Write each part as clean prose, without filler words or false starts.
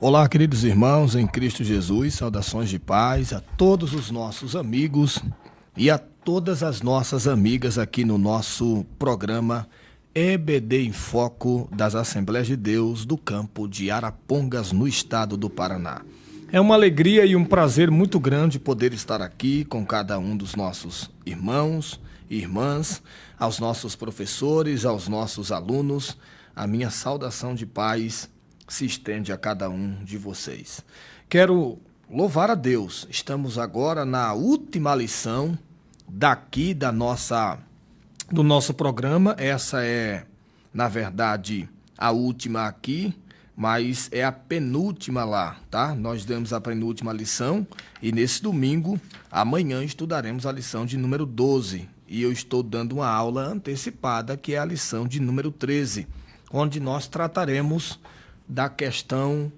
Olá, queridos irmãos em Cristo Jesus, saudações de paz a todos os nossos amigos e a todas as nossas amigas aqui no nosso programa EBD em Foco das Assembleias de Deus do campo de Arapongas, no estado do Paraná. É uma alegria e um prazer muito grande poder estar aqui com cada um dos nossos irmãos e irmãs, aos nossos professores, aos nossos alunos. A minha saudação de paz se estende a cada um de vocês. Quero louvar a Deus. Estamos agora na última lição do nosso programa. Essa é, na verdade, a última aqui, mas é a penúltima lá, tá? Nós demos a penúltima lição e nesse domingo, amanhã, estudaremos a lição de número 12. E eu estou dando uma aula antecipada, que é a lição de número 13, onde nós trataremos da questão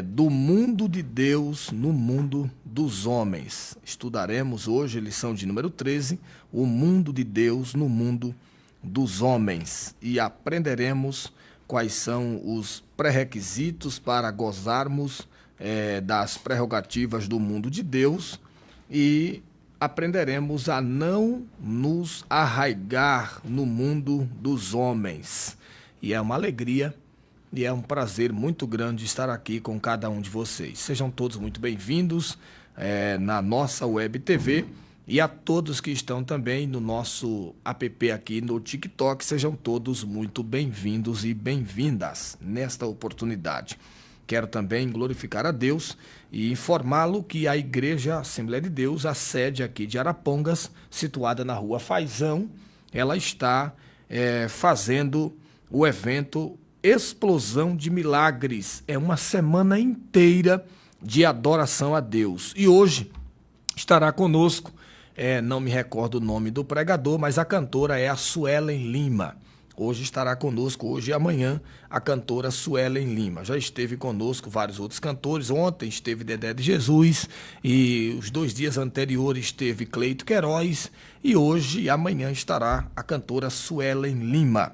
do mundo de Deus no mundo dos homens. Estudaremos hoje a lição de número 13, o mundo de Deus no mundo dos homens. E aprenderemos quais são os pré-requisitos para gozarmos das prerrogativas do mundo de Deus e aprenderemos a não nos arraigar no mundo dos homens. E é uma alegria e é um prazer muito grande estar aqui com cada um de vocês. Sejam todos muito bem-vindos na nossa Web TV e a todos que estão também no nosso app aqui no TikTok, sejam todos muito bem-vindos e bem-vindas nesta oportunidade. Quero também glorificar a Deus e informá-lo que a Igreja Assembleia de Deus, a sede aqui de Arapongas, situada na Rua Faisão, ela está fazendo o evento Explosão de Milagres. É uma semana inteira de adoração a Deus. E hoje estará conosco, não me recordo o nome do pregador, mas a cantora é a Suelen Lima. Hoje estará conosco, hoje e amanhã, a cantora Suelen Lima. Já esteve conosco vários outros cantores. Ontem esteve Dedé de Jesus e os 2 dias anteriores esteve Cleito Queiroz. E hoje e amanhã estará a cantora Suelen Lima,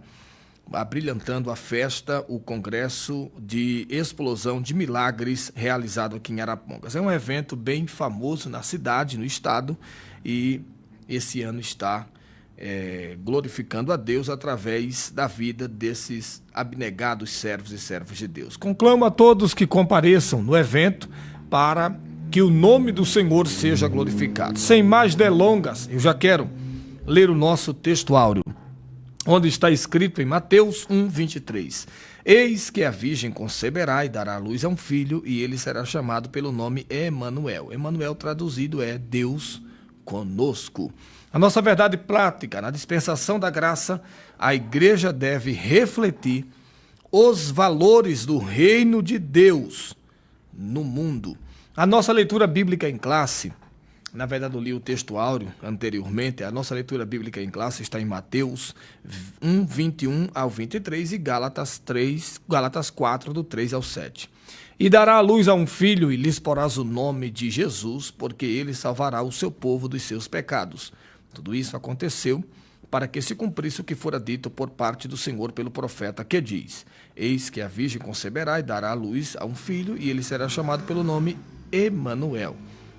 abrilhantando a festa, o Congresso de Explosão de Milagres, realizado aqui em Arapongas. É um evento bem famoso na cidade, no estado, e esse ano está glorificando a Deus através da vida desses abnegados servos e servas de Deus. Conclamo a todos que compareçam no evento para que o nome do Senhor seja glorificado. Sem mais delongas, eu já quero ler o nosso texto áureo, onde está escrito em Mateus 1:23. Eis que a virgem conceberá e dará à luz a um filho, e ele será chamado pelo nome Emanuel. Emanuel traduzido é Deus conosco. A nossa verdade prática, na dispensação da graça, a igreja deve refletir os valores do reino de Deus no mundo. A nossa leitura bíblica em classe, na verdade, eu li o texto áureo anteriormente. A nossa leitura bíblica em classe está em Mateus 1:21 ao 23 e Gálatas 4, do 3 ao 7. E dará à luz a um filho, e lhes porás o nome de Jesus, porque ele salvará o seu povo dos seus pecados. Tudo isso aconteceu para que se cumprisse o que fora dito por parte do Senhor pelo profeta, que diz: Eis que a virgem conceberá e dará à luz a um filho, e ele será chamado pelo nome Emanuel.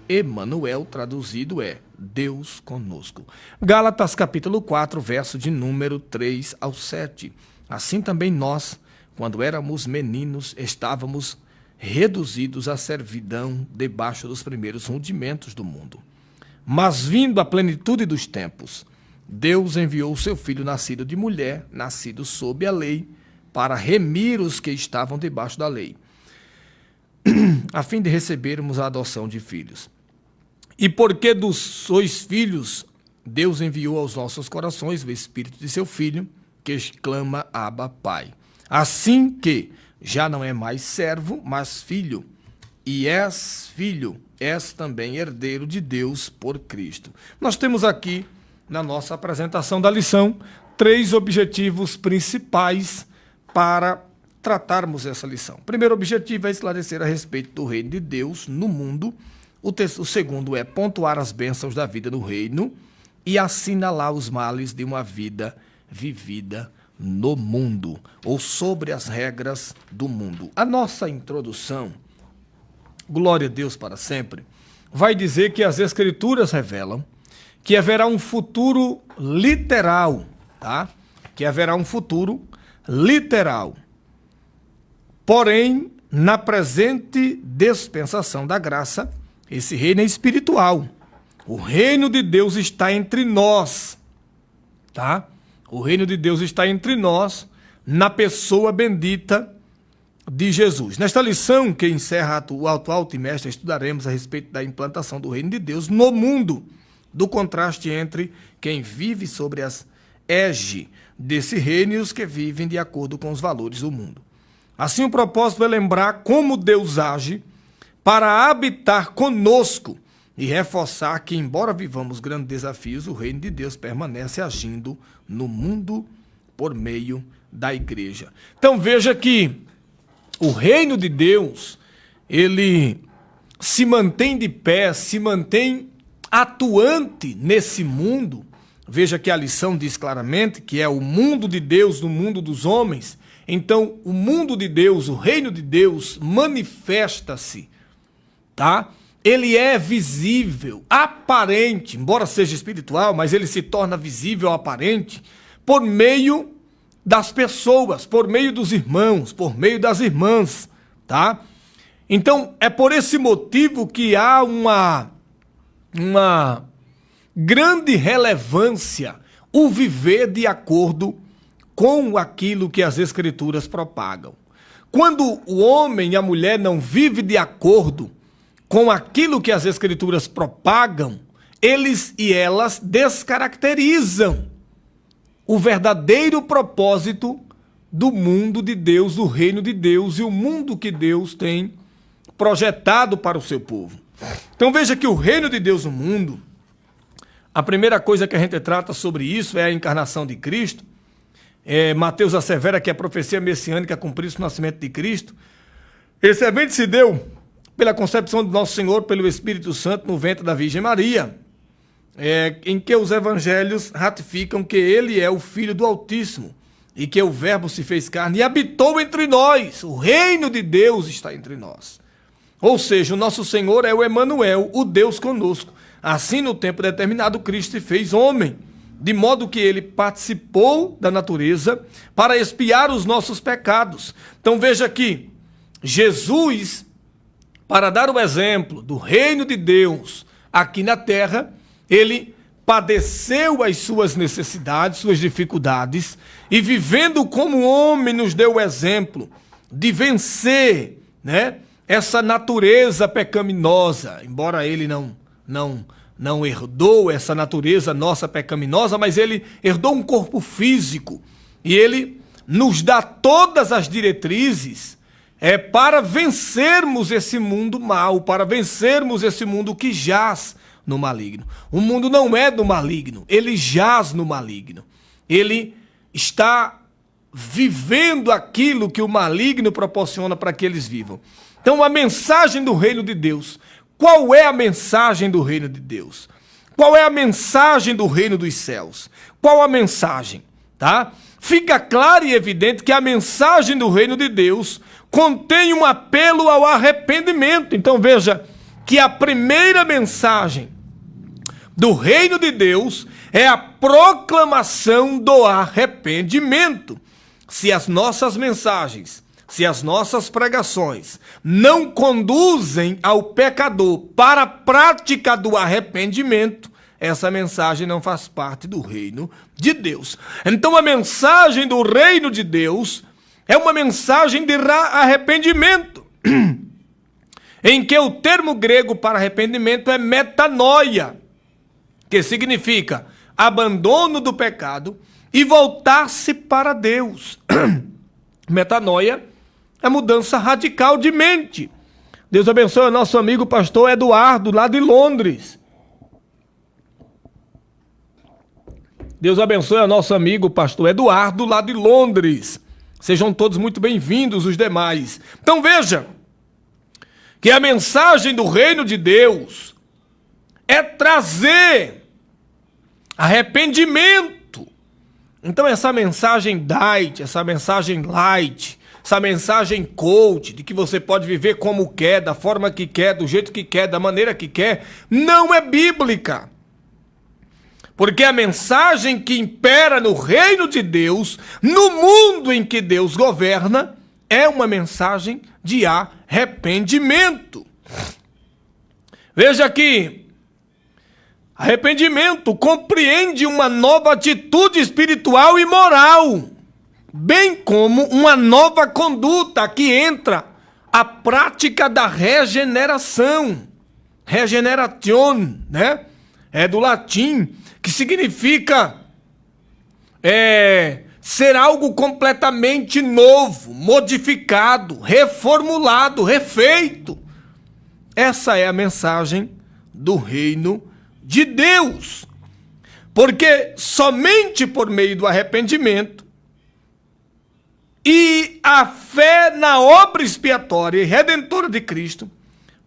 Emanuel traduzido é Deus conosco. Gálatas capítulo 4, verso de número 3 ao 7. Assim também nós, quando éramos meninos, estávamos reduzidos à servidão debaixo dos primeiros rudimentos do mundo. Mas vindo a plenitude dos tempos, Deus enviou o seu filho nascido de mulher, nascido sob a lei, para remir os que estavam debaixo da lei, a fim de recebermos a adoção de filhos. E porque dos sois filhos, Deus enviou aos nossos corações o Espírito de seu Filho, que exclama: Abba, Pai. Assim que já não é mais servo, mas filho, e és filho, és também herdeiro de Deus por Cristo. Nós temos aqui, na nossa apresentação da lição, 3 objetivos principais para tratarmos essa lição. O primeiro objetivo é esclarecer a respeito do reino de Deus no mundo. O segundo é pontuar as bênçãos da vida no reino e assinalar os males de uma vida vivida no mundo, ou sobre as regras do mundo. A nossa introdução, glória a Deus para sempre, vai dizer que as Escrituras revelam que haverá um futuro literal, tá? Que haverá um futuro literal. Porém, na presente dispensação da graça, esse reino é espiritual. O reino de Deus está entre nós, tá? O reino de Deus está entre nós, na pessoa bendita de Jesus. Nesta lição que encerra o atual trimestre, estudaremos a respeito da implantação do reino de Deus no mundo, do contraste entre quem vive sobre as égide desse reino e os que vivem de acordo com os valores do mundo. Assim, o propósito é lembrar como Deus age para habitar conosco e reforçar que, embora vivamos grandes desafios, o reino de Deus permanece agindo no mundo por meio da igreja. Então veja que o reino de Deus, ele se mantém de pé, se mantém atuante nesse mundo. Veja que a lição diz claramente que é o mundo de Deus no mundo dos homens. Então, o mundo de Deus, o reino de Deus, manifesta-se, tá? Ele é visível, aparente, embora seja espiritual, mas ele se torna visível, aparente, por meio das pessoas, por meio dos irmãos, por meio das irmãs, tá? Então, é por esse motivo que há uma grande relevância o viver de acordo com aquilo que as Escrituras propagam. Quando o homem e a mulher não vivem de acordo com aquilo que as Escrituras propagam, eles e elas descaracterizam o verdadeiro propósito do mundo de Deus, do reino de Deus e o mundo que Deus tem projetado para o seu povo. Então veja que o reino de Deus no mundo, a primeira coisa que a gente trata sobre isso é a encarnação de Cristo. Mateus assevera que a profecia messiânica cumpriu-se no nascimento de Cristo. Esse evento se deu pela concepção de Nosso Senhor pelo Espírito Santo no ventre da Virgem Maria, em que os evangelhos ratificam que ele é o Filho do Altíssimo e que o Verbo se fez carne e habitou entre nós. O reino de Deus está entre nós. Ou seja, o nosso Senhor é o Emanuel, o Deus conosco. Assim, no tempo determinado, Cristo se fez homem, de modo que ele participou da natureza para expiar os nossos pecados. Então veja aqui, Jesus, para dar o exemplo do reino de Deus aqui na terra, ele padeceu as suas necessidades, suas dificuldades, e vivendo como homem nos deu o exemplo de vencer, né, essa natureza pecaminosa, embora ele não herdou essa natureza nossa pecaminosa, mas ele herdou um corpo físico e ele nos dá todas as diretrizes para vencermos esse mundo mal, para vencermos esse mundo que jaz no maligno. O mundo não é do maligno, ele jaz no maligno. Ele está vivendo aquilo que o maligno proporciona para que eles vivam. Então, a mensagem do reino de Deus. Qual é a mensagem do reino de Deus? Qual é a mensagem do reino dos céus? Qual a mensagem? Tá? Fica claro e evidente que a mensagem do reino de Deus contém um apelo ao arrependimento. Então veja que a primeira mensagem do reino de Deus é a proclamação do arrependimento. Se as nossas mensagens, se as nossas pregações não conduzem ao pecador para a prática do arrependimento, essa mensagem não faz parte do reino de Deus. Então a mensagem do reino de Deus é uma mensagem de arrependimento, em que o termo grego para arrependimento é metanoia, que significa abandono do pecado e voltar-se para Deus. Metanoia é mudança radical de mente. Deus abençoe o nosso amigo pastor Eduardo, lá de Londres. Deus abençoe o nosso amigo pastor Eduardo, lá de Londres. Sejam todos muito bem-vindos, os demais. Então veja que a mensagem do reino de Deus é trazer arrependimento Então essa mensagem diet, essa mensagem light, essa mensagem coach, de que você pode viver como quer, da forma que quer, do jeito que quer, da maneira que quer, não é bíblica. Porque a mensagem que impera no reino de Deus, no mundo em que Deus governa, é uma mensagem de arrependimento. Veja aqui, arrependimento compreende uma nova atitude espiritual e moral, bem como uma nova conduta que entra a prática da regeneração. Regeneration, né? É do latim, que significa ser algo completamente novo, modificado, reformulado, refeito. Essa é a mensagem do reino de Deus. Porque somente por meio do arrependimento e a fé na obra expiatória e redentora de Cristo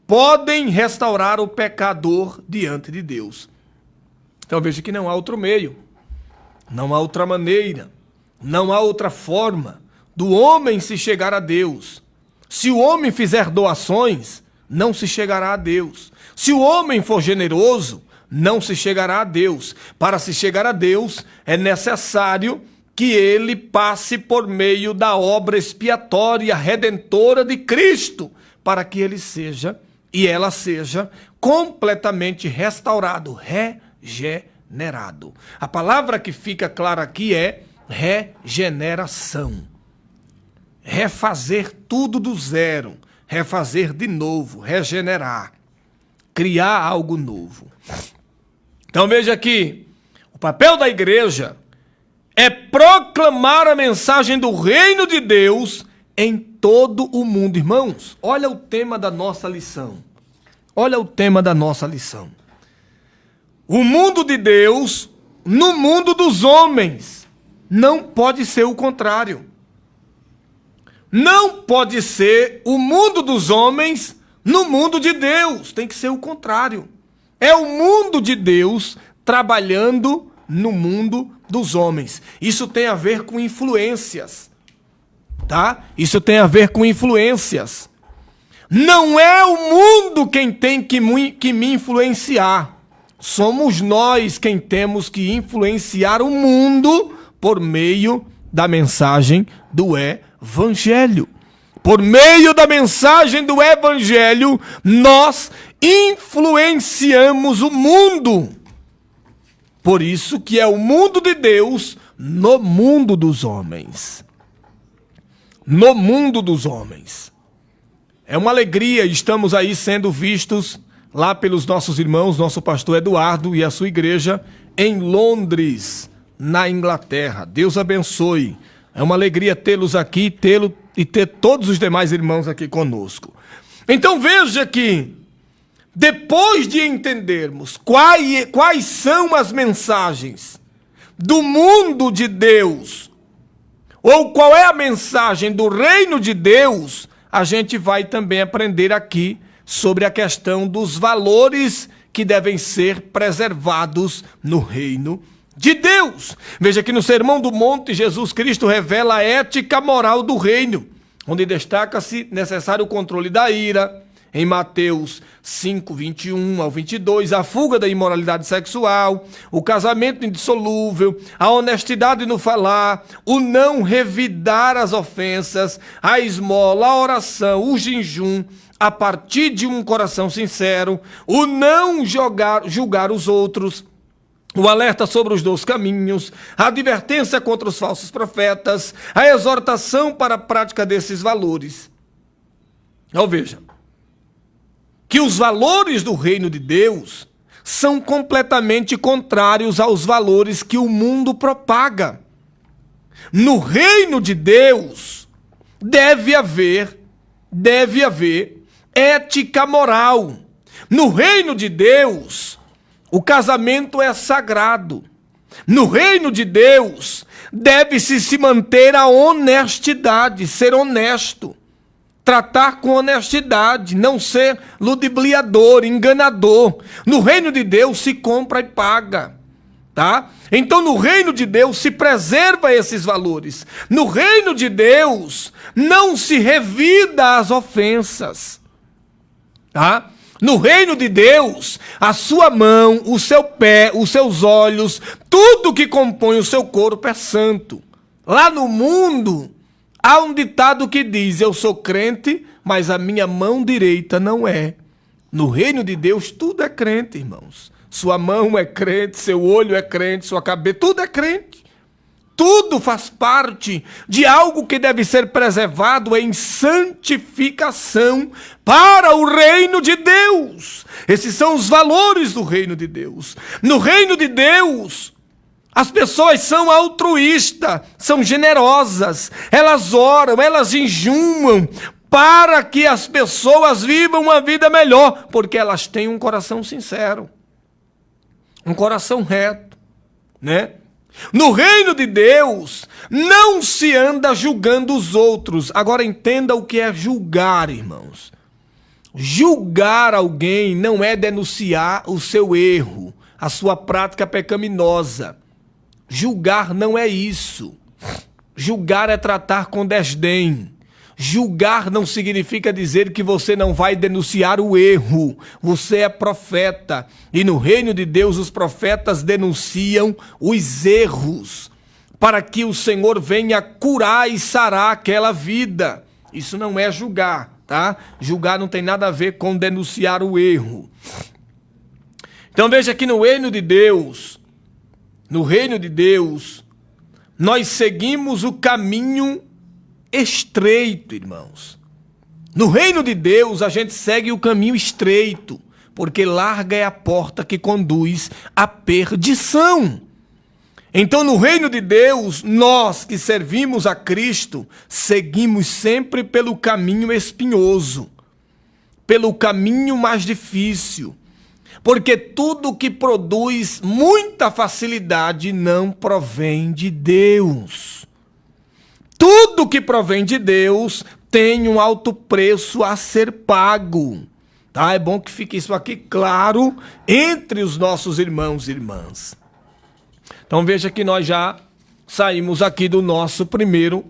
podem restaurar o pecador diante de Deus. Então veja que não há outro meio, não há outra maneira, não há outra forma do homem se chegar a Deus. Se o homem fizer doações, não se chegará a Deus. Se o homem for generoso, não se chegará a Deus. Para se chegar a Deus, é necessário que ele passe por meio da obra expiatória, redentora de Cristo, para que ele seja e ela seja completamente restaurado, regenerado. A palavra que fica clara aqui é regeneração. Refazer tudo do zero, refazer de novo, regenerar, criar algo novo. Então veja aqui, o papel da igreja é proclamar a mensagem do reino de Deus em todo o mundo. Irmãos, olha o tema da nossa lição. Olha o tema da nossa lição. O mundo de Deus no mundo dos homens. Não pode ser o contrário. Não pode ser o mundo dos homens no mundo de Deus. Tem que ser o contrário. É o mundo de Deus trabalhando no mundo dos homens. Isso tem a ver com influências, tá? Isso tem a ver com influências. Não é o mundo quem tem que me influenciar. Somos nós quem temos que influenciar o mundo por meio da mensagem do Evangelho. Por meio da mensagem do Evangelho, nós influenciamos o mundo. Por isso que é o mundo de Deus no mundo dos homens. No mundo dos homens. É uma alegria, estamos aí sendo vistos lá pelos nossos irmãos, nosso pastor Eduardo e a sua igreja em Londres, na Inglaterra. Deus abençoe. É uma alegria tê-los aqui, e ter todos os demais irmãos aqui conosco. Então veja que, depois de entendermos quais são as mensagens do mundo de Deus, ou qual é a mensagem do reino de Deus, a gente vai também aprender aqui sobre a questão dos valores que devem ser preservados no reino de Deus. Veja que no Sermão do Monte, Jesus Cristo revela a ética moral do reino, onde destaca-se necessário o controle da ira. Em Mateus 5, 21 ao 22, a fuga da imoralidade sexual, o casamento indissolúvel, a honestidade no falar, o não revidar as ofensas, a esmola, a oração, o jejum, a partir de um coração sincero, o não julgar os outros, o alerta sobre os 2 caminhos, a advertência contra os falsos profetas, a exortação para a prática desses valores. Então veja, que os valores do reino de Deus são completamente contrários aos valores que o mundo propaga. No reino de Deus deve haver ética moral. No reino de Deus, o casamento é sagrado. No reino de Deus, deve-se se manter a honestidade, ser honesto. Tratar com honestidade, não ser ludibriador, enganador. No reino de Deus se compra e paga. tá? Então, no reino de Deus se preserva esses valores. No reino de Deus não se revida as ofensas, tá? No reino de Deus, a sua mão, o seu pé, os seus olhos, tudo que compõe o seu corpo é santo. Lá no mundo, há um ditado que diz: eu sou crente, mas a minha mão direita não é. No reino de Deus, tudo é crente, irmãos. Sua mão é crente, seu olho é crente, sua cabeça, tudo é crente. Tudo faz parte de algo que deve ser preservado em santificação para o reino de Deus. Esses são os valores do reino de Deus. No reino de Deus, as pessoas são altruístas, são generosas, elas oram, elas jejuam para que as pessoas vivam uma vida melhor, porque elas têm um coração sincero, um coração reto, né? No reino de Deus, não se anda julgando os outros. Agora entenda o que é julgar, irmãos. Julgar alguém não é denunciar o seu erro, a sua prática pecaminosa. Julgar não é isso. Julgar é tratar com desdém. Julgar não significa dizer que você não vai denunciar o erro. Você é profeta. E no reino de Deus, os profetas denunciam os erros, para que o Senhor venha curar e sarar aquela vida. Isso não é julgar, tá? Julgar não tem nada a ver com denunciar o erro. Então veja que no reino de Deus, nós seguimos o caminho estreito, irmãos. No reino de Deus, a gente segue o caminho estreito, porque larga é a porta que conduz à perdição. Então, no reino de Deus, nós que servimos a Cristo, seguimos sempre pelo caminho espinhoso, pelo caminho mais difícil, porque tudo que produz muita facilidade não provém de Deus. Tudo que provém de Deus tem um alto preço a ser pago. Tá? É bom que fique isso aqui claro entre os nossos irmãos e irmãs. Então veja que nós já saímos aqui do nosso primeiro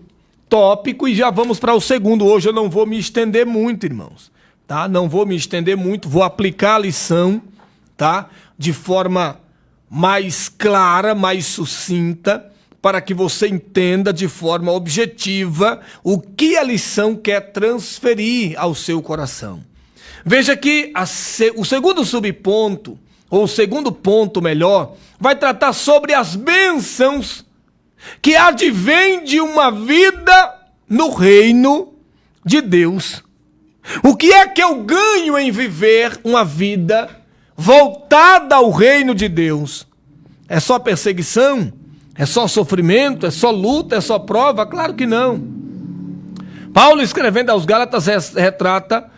tópico e já vamos para o segundo. Hoje eu não vou me estender muito, irmãos. Tá? Não vou me estender muito, vou aplicar a lição, tá? De forma mais clara, mais sucinta, para que você entenda de forma objetiva o que a lição quer transferir ao seu coração. Veja que o segundo subponto, ou o segundo ponto melhor, vai tratar sobre as bênçãos que advêm de uma vida no reino de Deus. O que é que eu ganho em viver uma vida voltada ao reino de Deus? É só perseguição? É só sofrimento? É só luta? É só prova? Claro que não. Paulo, escrevendo aos Gálatas, retrata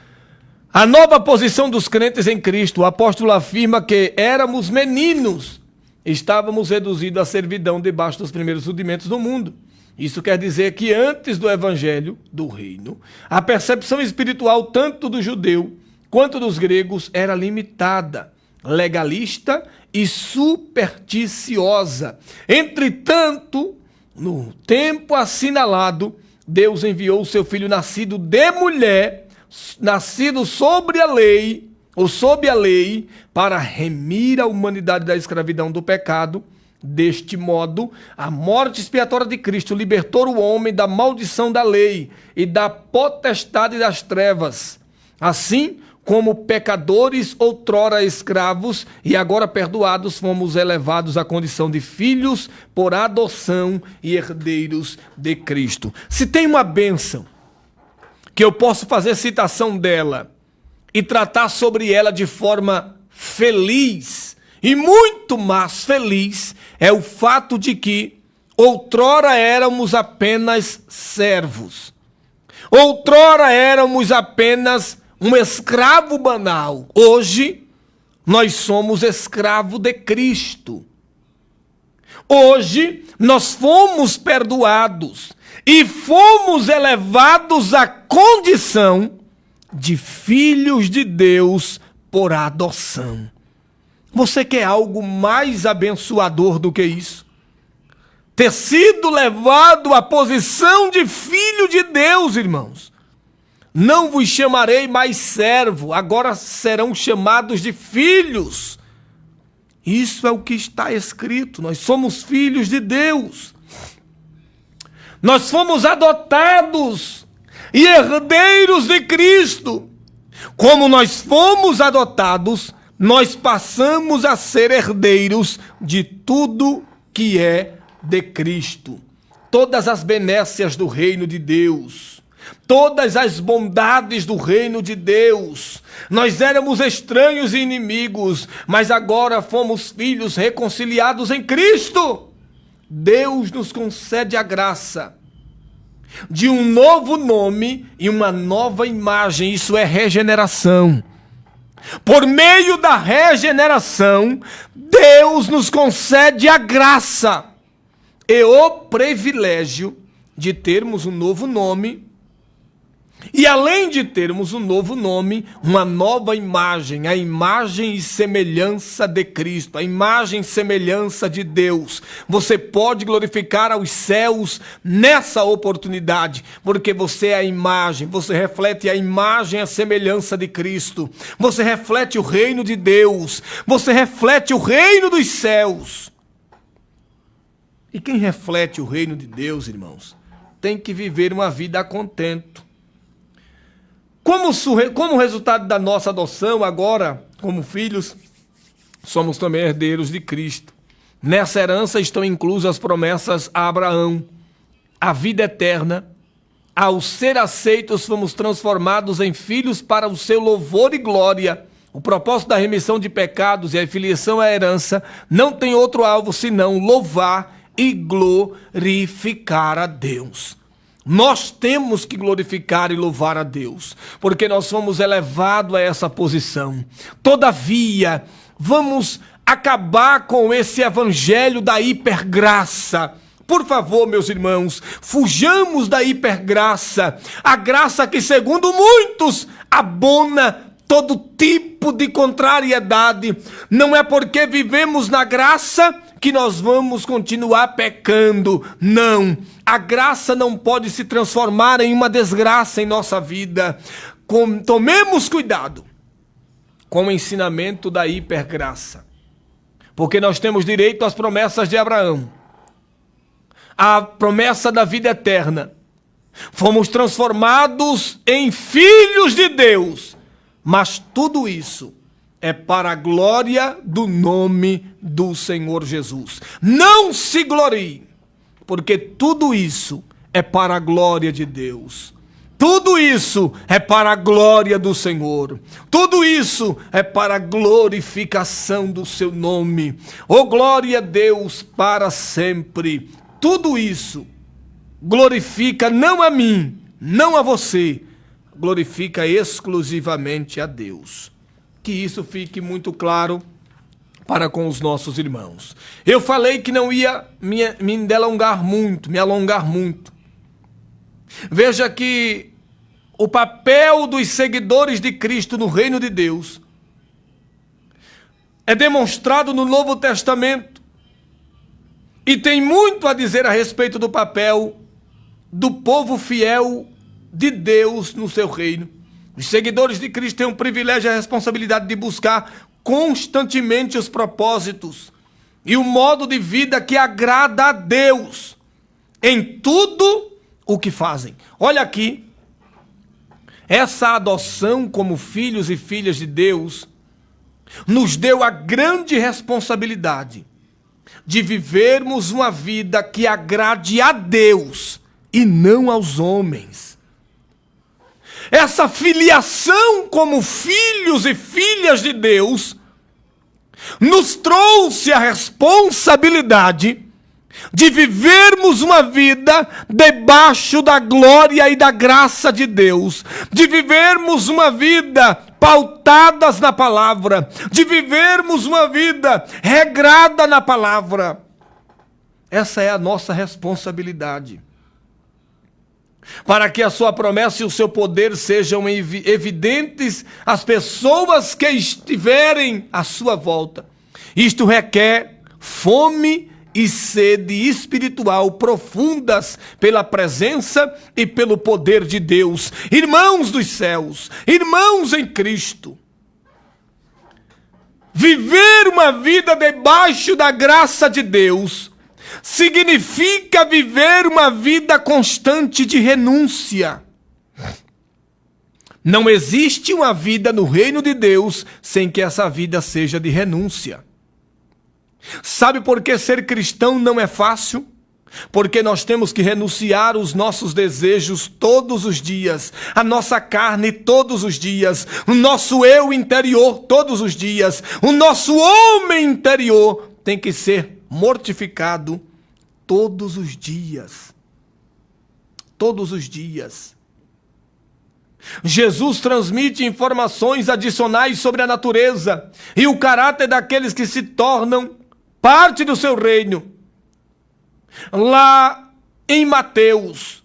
a nova posição dos crentes em Cristo. O apóstolo afirma que éramos meninos, estávamos reduzidos à servidão debaixo dos primeiros rudimentos do mundo. Isso quer dizer que antes do evangelho, do reino, a percepção espiritual tanto do judeu quanto dos gregos era limitada, legalista e supersticiosa. Entretanto, no tempo assinalado, Deus enviou o seu filho nascido de mulher, nascido sobre a lei, ou sob a lei, para remir a humanidade da escravidão do pecado. Deste modo, a morte expiatória de Cristo libertou o homem da maldição da lei e da potestade das trevas. Assim, como pecadores outrora escravos e agora perdoados, fomos elevados à condição de filhos por adoção e herdeiros de Cristo. Se tem uma bênção que eu posso fazer citação dela e tratar sobre ela de forma feliz e muito mais feliz, é o fato de que outrora éramos apenas servos. Outrora éramos apenas um escravo banal. Hoje, nós somos escravo de Cristo. Hoje, nós fomos perdoados e fomos elevados à condição de filhos de Deus por adoção. Você quer algo mais abençoador do que isso? Ter sido levado à posição de filho de Deus, irmãos. Não vos chamarei mais servo, agora serão chamados de filhos. Isso é o que está escrito, nós somos filhos de Deus. Nós fomos adotados e herdeiros de Cristo. Como nós fomos adotados, nós passamos a ser herdeiros de tudo que é de Cristo. Todas as benécias do reino de Deus, todas as bondades do reino de Deus. Nós éramos estranhos e inimigos, mas agora fomos filhos reconciliados em Cristo. Deus nos concede a graça de um novo nome e uma nova imagem. Isso é regeneração. Por meio da regeneração, Deus nos concede a graça e o privilégio de termos um novo nome. E além de termos um novo nome, uma nova imagem, a imagem e semelhança de Cristo, a imagem e semelhança de Deus. Você pode glorificar aos céus nessa oportunidade, porque você é a imagem, você reflete a imagem e a semelhança de Cristo. Você reflete o reino de Deus, você reflete o reino dos céus. E quem reflete o reino de Deus, irmãos, tem que viver uma vida a contento. Como resultado da nossa adoção agora, como filhos, somos também herdeiros de Cristo. Nessa herança estão inclusas as promessas a Abraão, a vida eterna. Ao ser aceitos, fomos transformados em filhos para o seu louvor e glória. O propósito da remissão de pecados e a filiação à herança não tem outro alvo senão louvar e glorificar a Deus. Nós temos que glorificar e louvar a Deus, porque nós fomos elevados a essa posição. Todavia, vamos acabar com esse evangelho da hipergraça. Por favor, meus irmãos, fujamos da hipergraça, a graça que, segundo muitos, abona todo tipo de contrariedade. Não é porque vivemos na graça que nós vamos continuar pecando. Não, a graça não pode se transformar em uma desgraça em nossa vida. Tomemos cuidado com o ensinamento da hipergraça, porque nós temos direito às promessas de Abraão, a promessa da vida eterna. Fomos transformados em filhos de Deus, mas tudo isso é para a glória do nome do Senhor Jesus. Não se glorie, porque tudo isso é para a glória de Deus. Tudo isso é para a glória do Senhor. Tudo isso é para a glorificação do seu nome. Oh, glória a Deus para sempre. Tudo isso glorifica não a mim, não a você, glorifica exclusivamente a Deus. Que isso fique muito claro para com os nossos irmãos. Eu falei que não ia me alongar muito. Veja que o papel dos seguidores de Cristo no reino de Deus é demonstrado no Novo Testamento e tem muito a dizer a respeito do papel do povo fiel de Deus no seu reino. Os seguidores de Cristo têm o privilégio e a responsabilidade de buscar constantemente os propósitos e o modo de vida que agrada a Deus em tudo o que fazem. Olha aqui, essa adoção como filhos e filhas de Deus nos deu a grande responsabilidade de vivermos uma vida que agrade a Deus e não aos homens. Essa filiação como filhos e filhas de Deus nos trouxe a responsabilidade de vivermos uma vida debaixo da glória e da graça de Deus, de vivermos uma vida pautadas na palavra, de vivermos uma vida regrada na palavra. Essa é a nossa responsabilidade. Para que a sua promessa e o seu poder sejam evidentes às pessoas que estiverem à sua volta. Isto requer fome e sede espiritual profundas pela presença e pelo poder de Deus. Irmãos dos céus, irmãos em Cristo, viver uma vida debaixo da graça de Deus significa viver uma vida constante de renúncia. Não existe uma vida no reino de Deus sem que essa vida seja de renúncia. Sabe por que ser cristão não é fácil? Porque nós temos que renunciar os nossos desejos todos os dias, a nossa carne todos os dias, o nosso eu interior todos os dias, o nosso homem interior tem que ser mortificado todos os dias. Todos os dias. Jesus transmite informações adicionais sobre a natureza e o caráter daqueles que se tornam parte do seu reino. Lá em Mateus,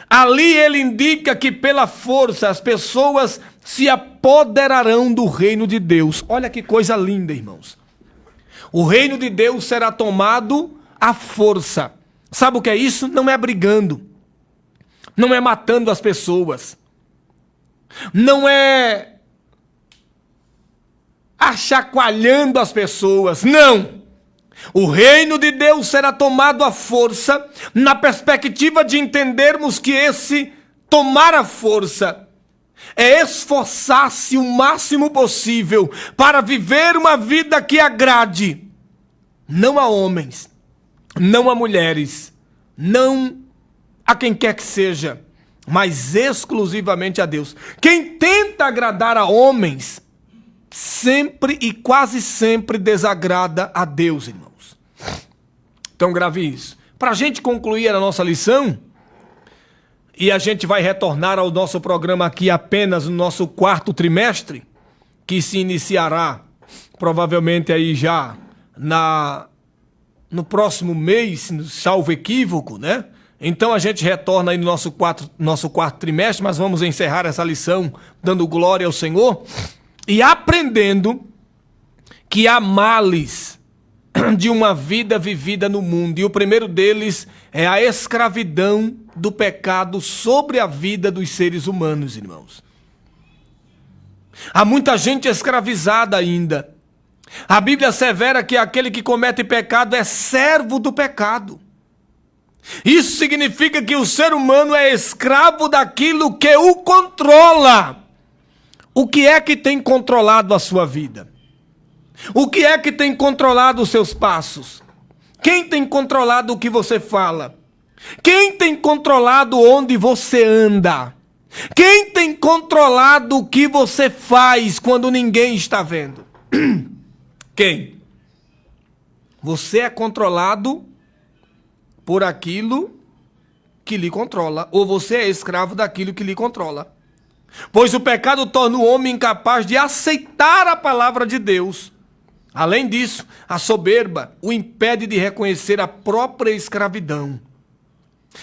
ali ele indica que pela força as pessoas se apoderarão do reino de Deus. Olha que coisa linda, irmãos. O reino de Deus será tomado à força. Sabe o que é isso? Não é brigando. Não é matando as pessoas. Não é achacoalhando as pessoas. Não. O reino de Deus será tomado à força na perspectiva de entendermos que esse tomar a força é esforçar-se o máximo possível para viver uma vida que agrade não a homens, não a mulheres, não a quem quer que seja, mas exclusivamente a Deus. Quem tenta agradar a homens sempre e quase sempre desagrada a Deus, irmãos. Então grave isso. Para a gente concluir a nossa lição, e a gente vai retornar ao nosso programa aqui apenas no nosso 4º trimestre, que se iniciará provavelmente aí já no próximo mês, salvo equívoco, né? Então a gente retorna aí no nosso 4º trimestre, mas vamos encerrar essa lição dando glória ao Senhor e aprendendo que há males de uma vida vivida no mundo. E o primeiro deles é a escravidão do pecado sobre a vida dos seres humanos, irmãos. Há muita gente escravizada ainda. A Bíblia assevera que aquele que comete pecado é servo do pecado. Isso significa que o ser humano é escravo daquilo que o controla. O que é que tem controlado a sua vida? O que é que tem controlado os seus passos? Quem tem controlado o que você fala? Quem tem controlado onde você anda? Quem tem controlado o que você faz quando ninguém está vendo? Quem? Você é controlado por aquilo que lhe controla, ou você é escravo daquilo que lhe controla. Pois o pecado torna o homem incapaz de aceitar a palavra de Deus. Além disso, a soberba o impede de reconhecer a própria escravidão.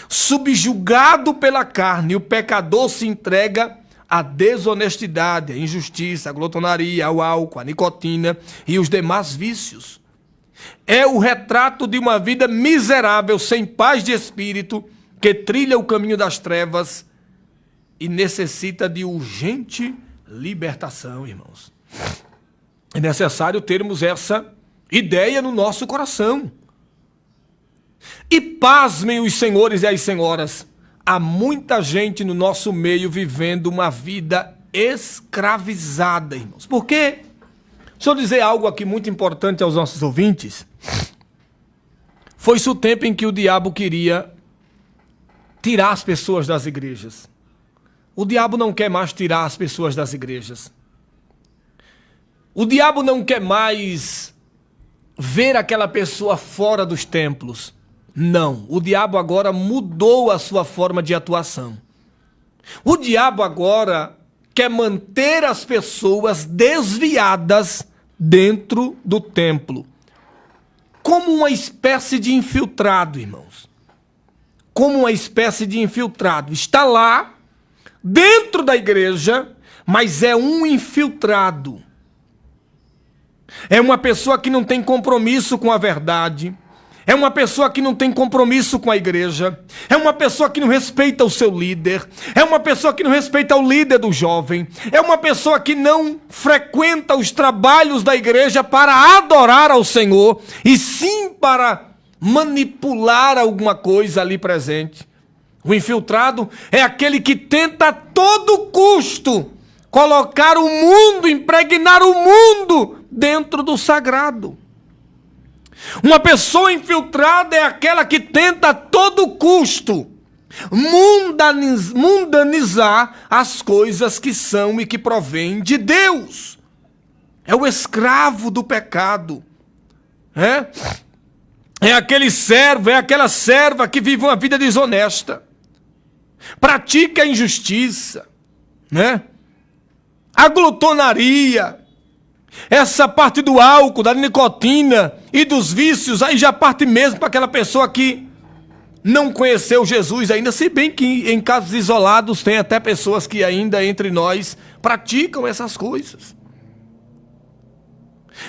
Subjugado pela carne, o pecador se entrega à desonestidade, à injustiça, à glotonaria, ao álcool, à nicotina e os demais vícios. É o retrato de uma vida miserável, sem paz de espírito, que trilha o caminho das trevas e necessita de urgente libertação, irmãos. É necessário termos essa ideia no nosso coração. E pasmem os senhores e as senhoras, há muita gente no nosso meio vivendo uma vida escravizada, irmãos. Por quê? Deixa eu dizer algo aqui muito importante aos nossos ouvintes. Foi-se o tempo em que o diabo queria tirar as pessoas das igrejas. O diabo não quer mais tirar as pessoas das igrejas. O diabo não quer mais ver aquela pessoa fora dos templos. Não, o diabo agora mudou a sua forma de atuação. O diabo agora quer manter as pessoas desviadas dentro do templo. Como uma espécie de infiltrado, irmãos. Como uma espécie de infiltrado. Está lá, dentro da igreja, mas é um infiltrado. É uma pessoa que não tem compromisso com a verdade. É uma pessoa que não tem compromisso com a igreja. É uma pessoa que não respeita o seu líder. É uma pessoa que não respeita o líder do jovem. É uma pessoa que não frequenta os trabalhos da igreja para adorar ao Senhor, e sim para manipular alguma coisa ali presente. O infiltrado é aquele que tenta a todo custo colocar o mundo, impregnar o mundo dentro do sagrado. Uma pessoa infiltrada é aquela que tenta a todo custo mundanizar as coisas que são e que provêm de Deus. É o escravo do pecado. É aquele servo, é aquela serva que vive uma vida desonesta. Pratica a injustiça, a glutonaria. Essa parte do álcool, da nicotina e dos vícios, aí já parte mesmo para aquela pessoa que não conheceu Jesus ainda, se bem que em casos isolados tem até pessoas que ainda entre nós praticam essas coisas.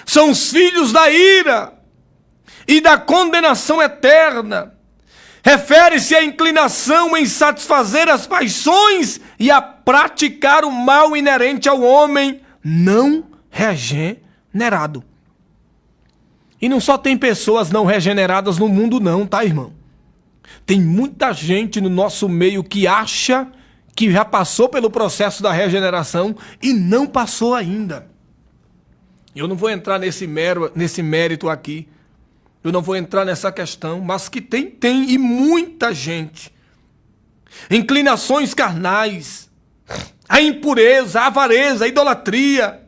São os filhos da ira e da condenação eterna. Refere-se à inclinação em satisfazer as paixões e a praticar o mal inerente ao homem não regenerado. E não só tem pessoas não regeneradas no mundo não, tá, irmão? Tem muita gente no nosso meio que acha que já passou pelo processo da regeneração e não passou ainda. Eu não vou entrar nesse mérito aqui. Eu não vou entrar nessa questão, mas que tem e muita gente. Inclinações carnais, a impureza, a avareza, a idolatria,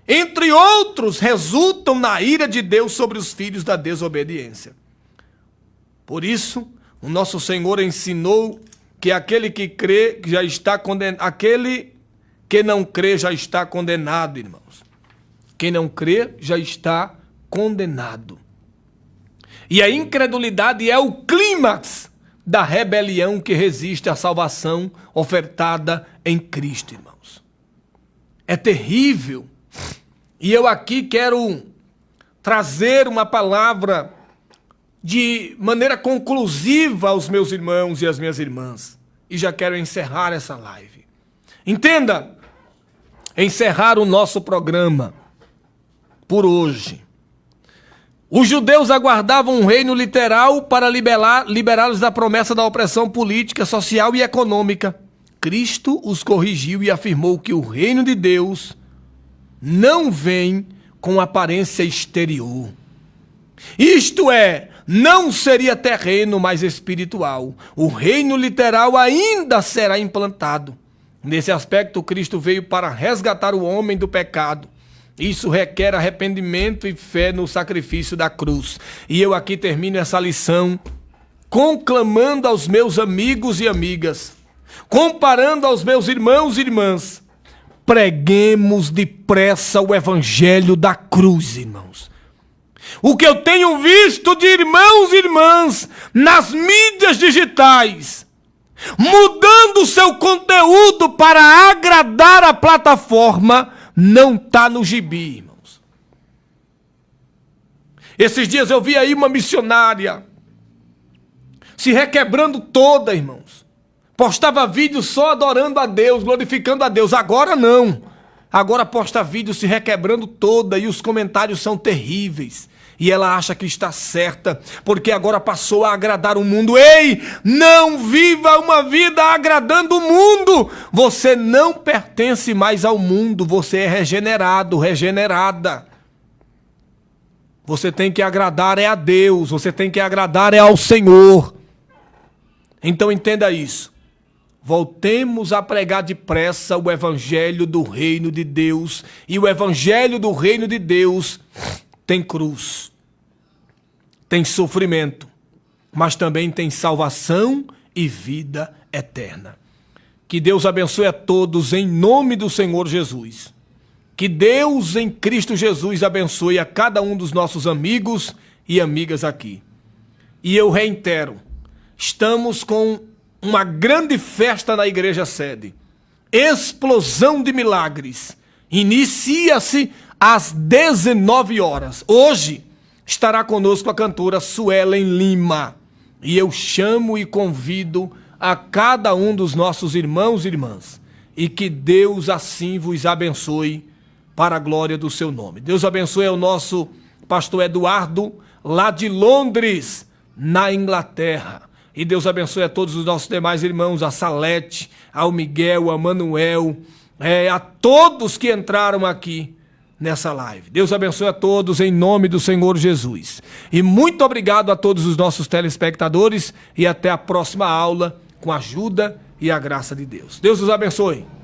entre outros, resultam na ira de Deus sobre os filhos da desobediência. Por isso, o nosso Senhor ensinou que aquele que crê já está condenado, aquele que não crê já está condenado, irmãos. Quem não crê já está condenado. E a incredulidade é o clímax da rebelião que resiste à salvação ofertada em Cristo, irmãos. É terrível. E eu aqui quero trazer uma palavra de maneira conclusiva aos meus irmãos e às minhas irmãs. E já quero encerrar essa live. Entenda, encerrar o nosso programa por hoje. Os judeus aguardavam um reino literal para liberá-los da promessa da opressão política, social e econômica. Cristo os corrigiu e afirmou que o reino de Deus não vem com aparência exterior. Isto é, não seria terreno, mas espiritual. O reino literal ainda será implantado. Nesse aspecto, Cristo veio para resgatar o homem do pecado. Isso requer arrependimento e fé no sacrifício da cruz. E eu aqui termino essa lição conclamando aos meus amigos e amigas, comparando aos meus irmãos e irmãs, preguemos depressa o evangelho da cruz, irmãos. O que eu tenho visto de irmãos e irmãs nas mídias digitais, mudando seu conteúdo para agradar a plataforma, não está no gibi, irmãos. Esses dias eu vi aí uma missionária se requebrando toda, irmãos. Postava vídeo só adorando a Deus, glorificando a Deus. Agora não. Agora posta vídeo se requebrando toda e os comentários são terríveis. E ela acha que está certa, porque agora passou a agradar o mundo. Ei, não viva uma vida agradando o mundo. Você não pertence mais ao mundo, você é regenerado, regenerada. Você tem que agradar é a Deus, você tem que agradar é ao Senhor. Então entenda isso. Voltemos a pregar depressa o evangelho do reino de Deus. E o evangelho do reino de Deus tem cruz, tem sofrimento, mas também tem salvação e vida eterna. Que Deus abençoe a todos em nome do Senhor Jesus. Que Deus em Cristo Jesus abençoe a cada um dos nossos amigos e amigas aqui. E eu reitero, estamos com uma grande festa na igreja sede. Explosão de milagres. Inicia-se às 19 horas. Hoje estará conosco a cantora Suelen Lima. E eu chamo e convido a cada um dos nossos irmãos e irmãs. E que Deus assim vos abençoe para a glória do seu nome. Deus abençoe ao nosso pastor Eduardo, lá de Londres, na Inglaterra. E Deus abençoe a todos os nossos demais irmãos, a Salete, ao Miguel, a Manuel, a todos que entraram aqui nessa live. Deus abençoe a todos em nome do Senhor Jesus. E muito obrigado a todos os nossos telespectadores e até a próxima aula com a ajuda e a graça de Deus. Deus os abençoe.